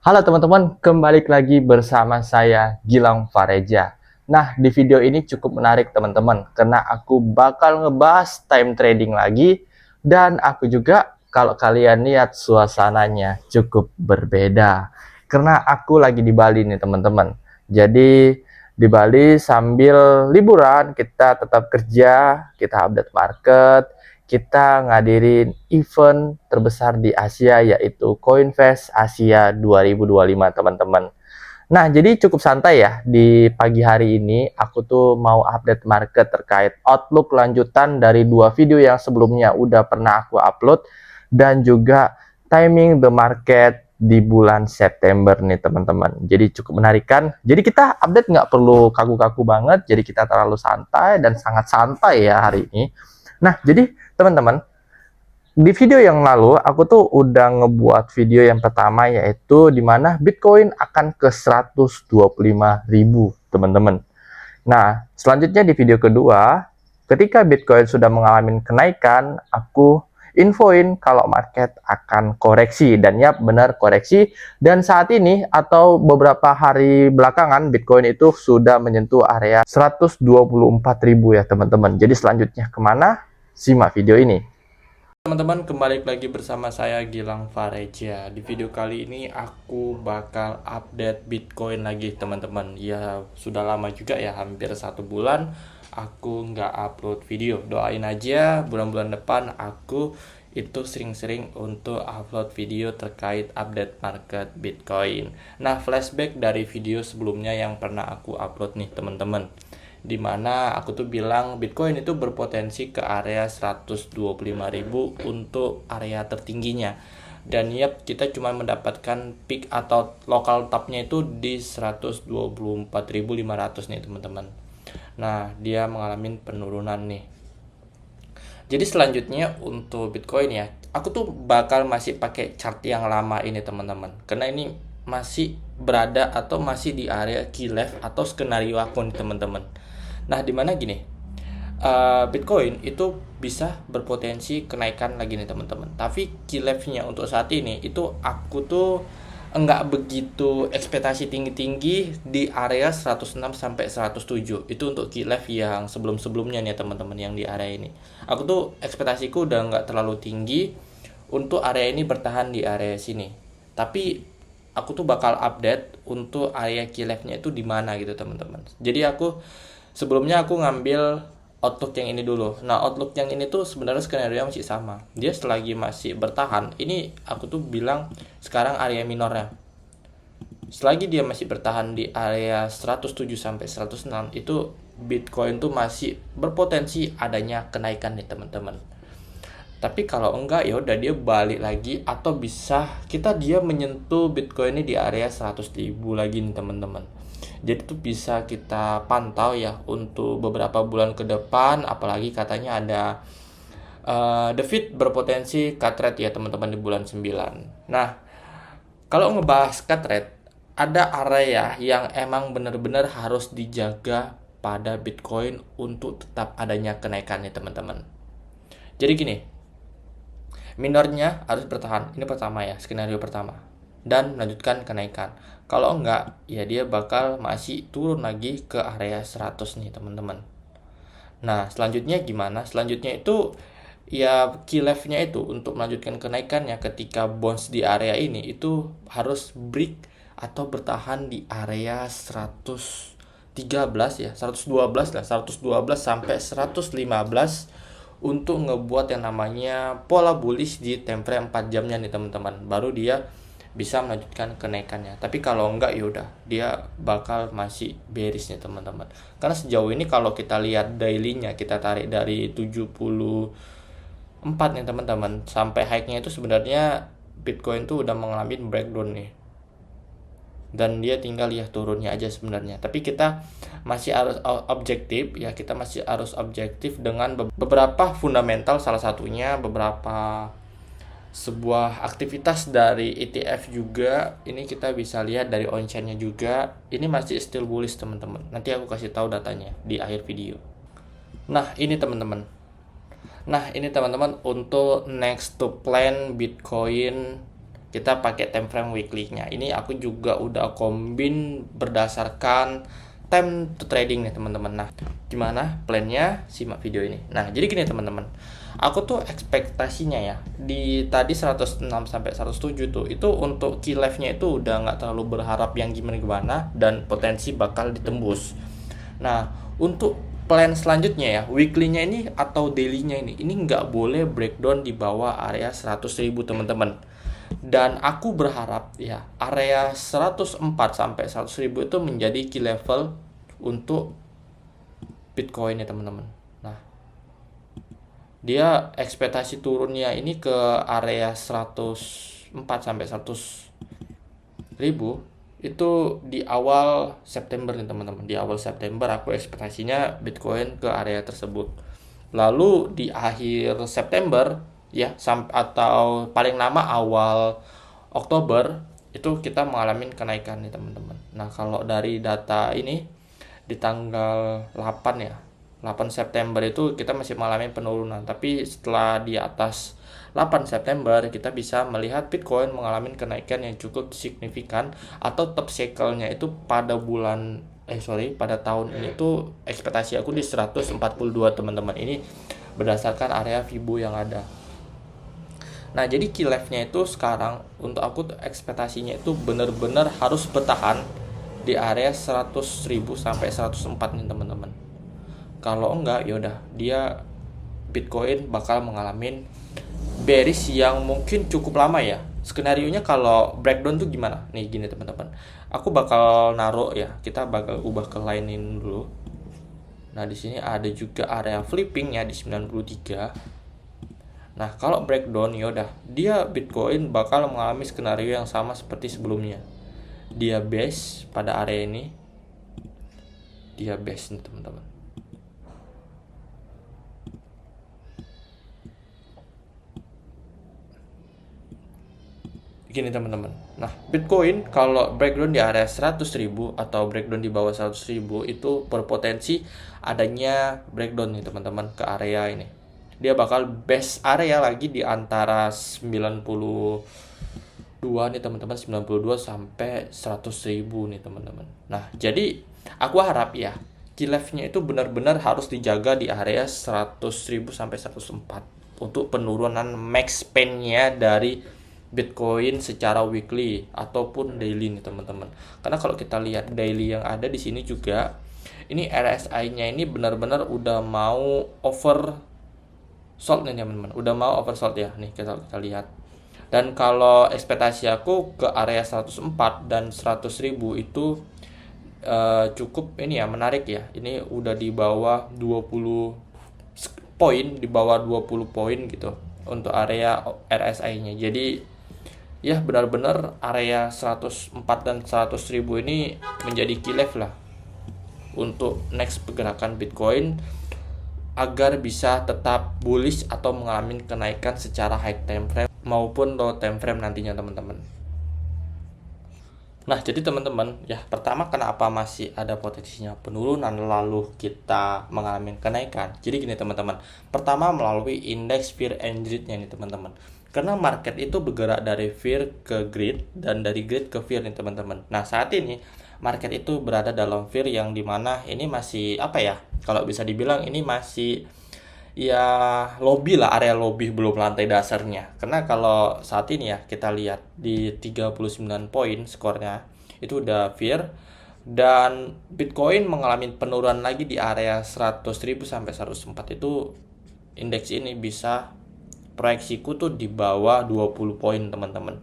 Halo teman-teman, kembali lagi bersama saya Gilang Fareja. Nah, di video ini cukup menarik teman-teman, karena aku bakal ngebahas time trading lagi, dan aku juga kalau kalian lihat suasananya cukup berbeda. Karena aku lagi di Bali nih teman-teman. Jadi di Bali sambil liburan, kita tetap kerja, kita update market, kita ngadirin event terbesar di Asia yaitu CoinFest Asia 2025 teman-teman. Nah, jadi cukup santai ya di pagi hari ini aku tuh mau update market terkait outlook lanjutan dari dua video yang sebelumnya udah pernah aku upload dan juga timing the market di bulan September nih teman-teman. Jadi cukup menarik kan? Jadi kita update nggak perlu kaku-kaku banget, jadi kita terlalu santai dan sangat santai ya hari ini. Nah, jadi teman-teman, di video yang lalu aku tuh udah ngebuat video yang pertama yaitu dimana Bitcoin akan ke 125.000 teman-teman. Nah, selanjutnya di video kedua, ketika Bitcoin sudah mengalami kenaikan, aku infoin kalau market akan koreksi. Dan ya benar koreksi. Dan saat ini atau beberapa hari belakangan Bitcoin itu sudah menyentuh area 124.000 ya teman-teman. Jadi selanjutnya kemana? Simak video ini. Teman-teman, kembali lagi bersama saya Gilang Fareja. Di video kali ini aku bakal update Bitcoin lagi teman-teman. Ya sudah lama juga ya, hampir 1 bulan aku nggak upload video. Doain aja bulan-bulan depan aku itu sering-sering untuk upload video terkait update market Bitcoin. Nah, flashback dari video sebelumnya yang pernah aku upload nih teman-teman, dimana aku tuh bilang Bitcoin itu berpotensi ke area 125.000 untuk area tertingginya. Dan yep, kita cuma mendapatkan peak atau local topnya itu di 124.500 nih teman-teman. Nah, dia mengalami penurunan nih. Jadi selanjutnya untuk Bitcoin ya, aku tuh bakal masih pakai chart yang lama ini teman-teman. Karena ini masih berada atau masih di area key left atau skenario aku nih teman-teman. Nah, dimana gini, Bitcoin itu bisa berpotensi kenaikan lagi nih teman-teman. Tapi key level-nya untuk saat ini itu aku tuh enggak begitu ekspektasi tinggi-tinggi di area 106 sampai 107. Itu untuk key level yang sebelum-sebelumnya nih teman-teman yang di area ini. Aku tuh ekspektasiku udah enggak terlalu tinggi untuk area ini bertahan di area sini. Tapi aku tuh bakal update untuk area key level-nya itu di mana gitu teman-teman. Jadi sebelumnya aku ngambil outlook yang ini dulu. Nah, outlook yang ini tuh sebenarnya skenario masih sama. Dia selagi masih bertahan, ini aku tuh bilang sekarang area minornya. Selagi dia masih bertahan di area 107 sampai 106, itu Bitcoin tuh masih berpotensi adanya kenaikan nih teman-teman. Tapi kalau enggak ya udah dia balik lagi atau bisa dia menyentuh Bitcoin ini di area 100.000 lagi nih teman-teman. Jadi tuh bisa kita pantau ya untuk beberapa bulan ke depan, apalagi katanya ada The Fed berpotensi cut rate ya teman-teman di bulan 9. Nah, kalau ngebahas cut rate, ada area yang emang benar-benar harus dijaga pada Bitcoin untuk tetap adanya kenaikan nih teman-teman. Jadi gini, minornya harus bertahan. Ini pertama ya, skenario pertama. Dan melanjutkan kenaikan. Kalau enggak, ya dia bakal masih turun lagi ke area 100 nih teman-teman. Nah, selanjutnya gimana? Selanjutnya itu ya key level-nya itu untuk melanjutkan kenaikannya ketika bonds di area ini itu harus break atau bertahan di area 113 ya, 112 lah, 112 sampai 115 untuk ngebuat yang namanya pola bullish di time frame 4 jamnya nih teman-teman. Baru dia bisa melanjutkan kenaikannya. Tapi kalau enggak ya udah dia bakal masih bearish nih teman-teman. Karena sejauh ini kalau kita lihat daily-nya, kita tarik dari 74 nih teman-teman sampai high-nya itu sebenarnya Bitcoin tuh udah mengalami breakdown nih. Dan dia tinggal ya turunnya aja sebenarnya. Tapi kita masih harus objektif ya, kita masih harus objektif dengan beberapa fundamental, salah satunya beberapa sebuah aktivitas dari ETF juga. Ini kita bisa lihat dari on-chain-nya juga. Ini masih still bullish teman-teman. Nanti aku kasih tahu datanya di akhir video. Nah, ini teman-teman. untuk next to plan Bitcoin kita pakai time frame weekly-nya. Ini aku juga udah kombin berdasarkan time to trading nih teman-teman. Nah, gimana plannya? Simak video ini. Nah, jadi gini teman-teman. Aku tuh ekspektasinya ya di tadi 106 sampai 107 tuh itu untuk key level-nya itu udah nggak terlalu berharap yang gimana-gimana dan potensi bakal ditembus. Nah, untuk plan selanjutnya ya, weekly-nya ini atau daily-nya ini nggak boleh breakdown di bawah area 100.000 teman-teman. Dan aku berharap ya area 104 sampai 100.000 itu menjadi key level untuk Bitcoin ya teman-teman. Nah, dia ekspektasi turunnya ini ke area 104 sampai 100.000 itu di awal September nih teman-teman. Di awal September aku ekspektasinya Bitcoin ke area tersebut. Lalu di akhir September ya atau paling lama awal Oktober itu kita mengalami kenaikan nih teman-teman. Nah, kalau dari data ini di tanggal 8 ya, 8 September itu kita masih mengalami penurunan, tapi setelah di atas 8 September kita bisa melihat Bitcoin mengalami kenaikan yang cukup signifikan, atau top cycle-nya itu pada pada tahun ini tuh ekspektasi aku di 142 teman-teman. Ini berdasarkan area Fibo yang ada. Nah, jadi key level-nya itu sekarang untuk aku ekspektasinya itu benar-benar harus bertahan di area 100.000 sampai 104 nih teman-teman. Kalau enggak yaudah dia Bitcoin bakal mengalami bearish yang mungkin cukup lama ya. Skenarionya kalau breakdown tuh gimana? Nih gini teman-teman. Aku bakal naruh ya, kita bakal ubah ke line ini dulu. Nah, di sini ada juga area flippingnya di 93. Nah, kalau breakdown yaudah dia Bitcoin bakal mengalami skenario yang sama seperti sebelumnya. Dia base pada area ini. Dia base nih teman-teman. Gini teman-teman. Nah, Bitcoin kalau breakdown di area 100.000 atau breakdown di bawah 100.000 itu berpotensi adanya breakdown nih teman-teman ke area ini. Dia bakal base area lagi di antara 92 nih teman-teman, 92 sampai 100.000 nih teman-teman. Nah, jadi aku harap ya key level-nya itu benar-benar harus dijaga di area 100.000 sampai 104 untuk penurunan max span-nya dari Bitcoin secara weekly ataupun daily nih teman-teman. Karena kalau kita lihat daily yang ada di sini juga, ini RSI-nya ini benar-benar udah mau oversold nih teman-teman. Udah mau oversold ya. Nih kita lihat. Dan kalau ekspektasi aku ke area 104 dan 100.000 itu cukup ini ya, menarik ya. Ini udah di bawah 20 poin, di bawah 20 poin gitu untuk area RSI-nya. Jadi ya benar-benar area 104 dan 100.000 ini menjadi key level lah untuk next pergerakan Bitcoin agar bisa tetap bullish atau mengalami kenaikan secara high time frame maupun low time frame nantinya teman-teman. Nah, jadi teman-teman ya, pertama kenapa masih ada potensinya penurunan lalu kita mengalami kenaikan. Jadi gini teman-teman, pertama melalui indeks fear and greed-nya nih teman-teman. Karena market itu bergerak dari fear ke greed dan dari greed ke fear nih teman-teman. Nah, saat ini market itu berada dalam fear yang dimana ini masih apa ya, kalau bisa dibilang ini masih ya lobby lah, area lobby, belum lantai dasarnya. Karena kalau saat ini ya kita lihat di 39 poin skornya itu udah fear, dan Bitcoin mengalami penurunan lagi di area 100.000 sampai 104 itu indeks ini bisa proyeksiku tuh di bawah 20 poin teman-teman.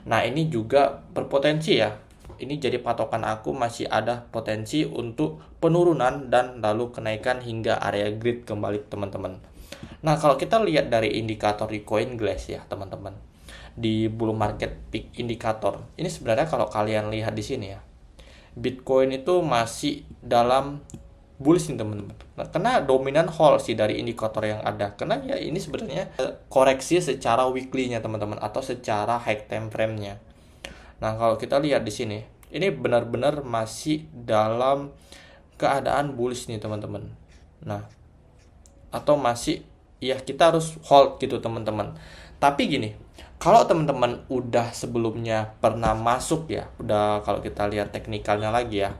Nah, ini juga berpotensi ya. Ini jadi patokan aku masih ada potensi untuk penurunan dan lalu kenaikan hingga area grid kembali teman-teman. Nah, kalau kita lihat dari indikator di CoinGlass ya teman-teman, di bull market peak indikator ini sebenarnya kalau kalian lihat di sini ya, Bitcoin itu masih dalam bullish nih teman-teman. Nah, karena dominan hold sih dari indikator yang ada. Karena ya ini sebenarnya koreksi secara weekly-nya teman-teman atau secara high time frame-nya. Nah, kalau kita lihat di sini, ini benar-benar masih dalam keadaan bullish nih teman-teman. Nah, atau masih ya kita harus hold gitu teman-teman. Tapi gini, Kalau teman-teman udah sebelumnya pernah masuk ya, udah kalau kita lihat teknikalnya lagi ya.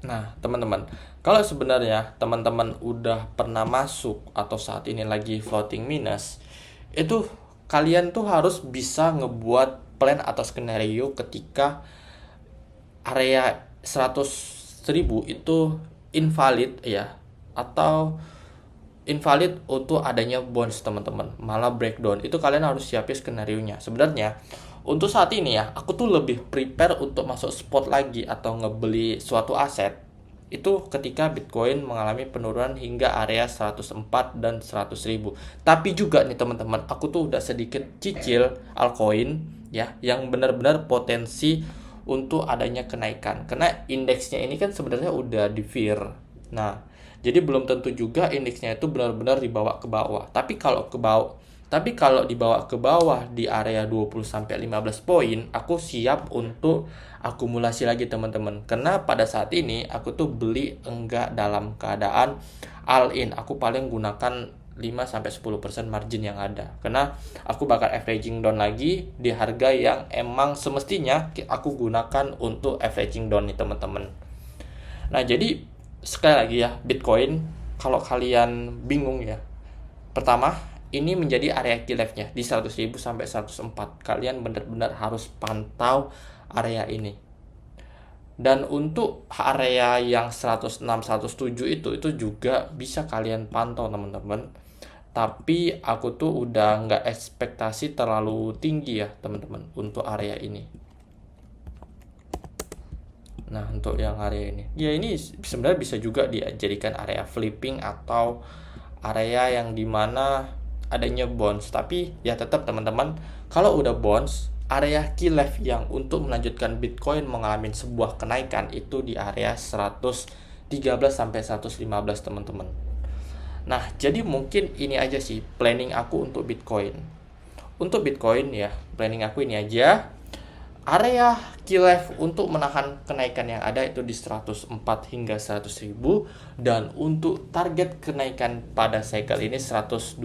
Nah, teman-teman, kalau sebenarnya teman-teman udah pernah masuk atau saat ini lagi floating minus, itu kalian tuh harus bisa ngebuat plan atau skenario ketika area 100.000 itu invalid ya, atau invalid untuk adanya bonds teman-teman, malah breakdown. Itu kalian harus siapin skenario nya. Sebenarnya untuk saat ini ya, aku tuh lebih prepare untuk masuk spot lagi atau ngebeli suatu aset itu ketika Bitcoin mengalami penurunan hingga area 104 dan 100.000. Tapi juga nih teman-teman, aku tuh udah sedikit cicil altcoin ya yang benar-benar potensi untuk adanya kenaikan. Karena indeksnya ini kan sebenarnya udah di fear. Nah, jadi belum tentu juga indeksnya itu benar-benar dibawa ke bawah. Tapi kalau dibawa ke bawah di area 20 sampai 15 poin, aku siap untuk akumulasi lagi teman-teman. Karena pada saat ini aku tuh beli enggak dalam keadaan all in. Aku paling gunakan 5 sampai 10% margin yang ada. Karena aku bakal averaging down lagi di harga yang emang semestinya aku gunakan untuk averaging down nih teman-teman. Nah, jadi sekali lagi ya, Bitcoin kalau kalian bingung ya. Pertama, ini menjadi area key left-nya di 100.000 sampai 104. Kalian benar-benar harus pantau area ini. Dan untuk area yang 106, 107 itu juga bisa kalian pantau teman-teman. Tapi aku tuh udah nggak ekspektasi terlalu tinggi ya teman-teman untuk area ini. Nah, untuk yang area ini, ya ini sebenarnya bisa juga dijadikan area flipping atau area yang dimana adanya bonds. Tapi ya tetap teman-teman, kalau udah bonds, area key left yang untuk melanjutkan Bitcoin mengalami sebuah kenaikan itu di area 113 sampai 115 teman-teman. Nah, jadi mungkin ini aja sih planning aku untuk Bitcoin. Untuk Bitcoin ya, planning aku ini aja. Area key left untuk menahan kenaikan yang ada itu di 104 hingga 100.000, dan untuk target kenaikan pada cycle ini 125.000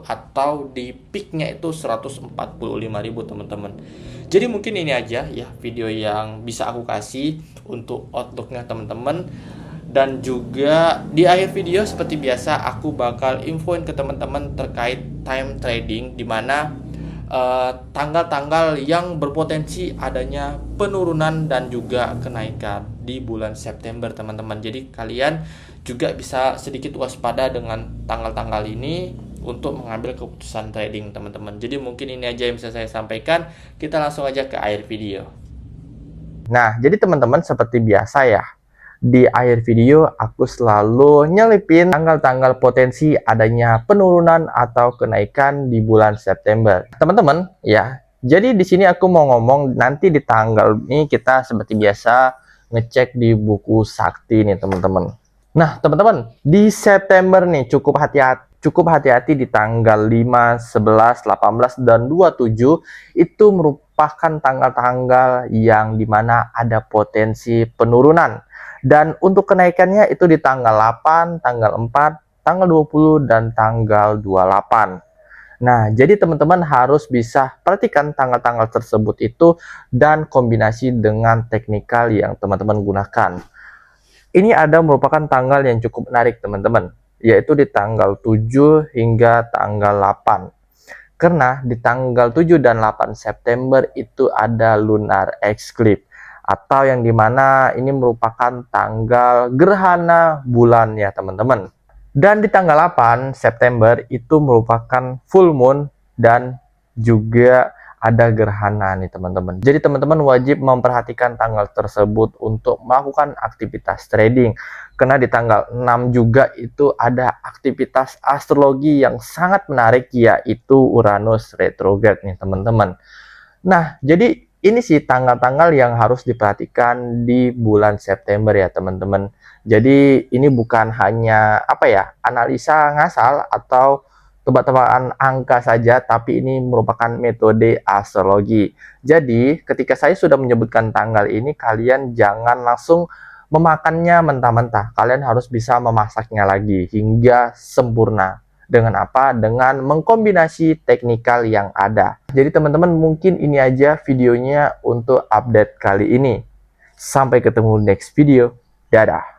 atau di peaknya itu 145.000 teman-teman. Jadi mungkin ini aja ya video yang bisa aku kasih untuk outlooknya teman-teman. Dan juga di akhir video seperti biasa aku bakal infoin ke teman-teman terkait time trading, di mana tanggal-tanggal yang berpotensi adanya penurunan dan juga kenaikan di bulan September teman-teman. Jadi kalian juga bisa sedikit waspada dengan tanggal-tanggal ini untuk mengambil keputusan trading teman-teman. Jadi mungkin ini aja yang bisa saya sampaikan. Kita langsung aja ke akhir video. Nah, jadi teman-teman seperti biasa ya, di akhir video aku selalu nyelipin tanggal-tanggal potensi adanya penurunan atau kenaikan di bulan September. Teman-teman ya, jadi di sini aku mau ngomong nanti di tanggal ini kita seperti biasa ngecek di buku sakti nih teman-teman. Nah teman-teman, di September nih cukup hati-hati di tanggal 5, 11, 18, dan 27 itu merupakan tanggal-tanggal yang dimana ada potensi penurunan. Dan untuk kenaikannya itu di tanggal 8, tanggal 4, tanggal 20, dan tanggal 28. Nah, jadi teman-teman harus bisa perhatikan tanggal-tanggal tersebut itu dan kombinasi dengan teknikal yang teman-teman gunakan. Ini ada merupakan tanggal yang cukup menarik teman-teman, yaitu di tanggal 7 hingga tanggal 8. Karena di tanggal 7 dan 8 September itu ada lunar eclipse, atau yang dimana ini merupakan tanggal gerhana bulan ya teman-teman. Dan di tanggal 8 September itu merupakan full moon dan juga ada gerhana nih teman-teman. Jadi teman-teman wajib memperhatikan tanggal tersebut untuk melakukan aktivitas trading. Karena di tanggal 6 juga itu ada aktivitas astrologi yang sangat menarik, yaitu Uranus retrograde nih teman-teman. Nah, jadi ini sih tanggal-tanggal yang harus diperhatikan di bulan September ya teman-teman. Jadi ini bukan hanya analisa ngasal atau tebak-tebakan angka saja, tapi ini merupakan metode astrologi. Jadi ketika saya sudah menyebutkan tanggal ini, kalian jangan langsung memakannya mentah-mentah. Kalian harus bisa memasaknya lagi hingga sempurna. Dengan apa? Dengan mengkombinasi teknikal yang ada. Jadi teman-teman, mungkin ini aja videonya untuk update kali ini. Sampai ketemu next video. Dadah.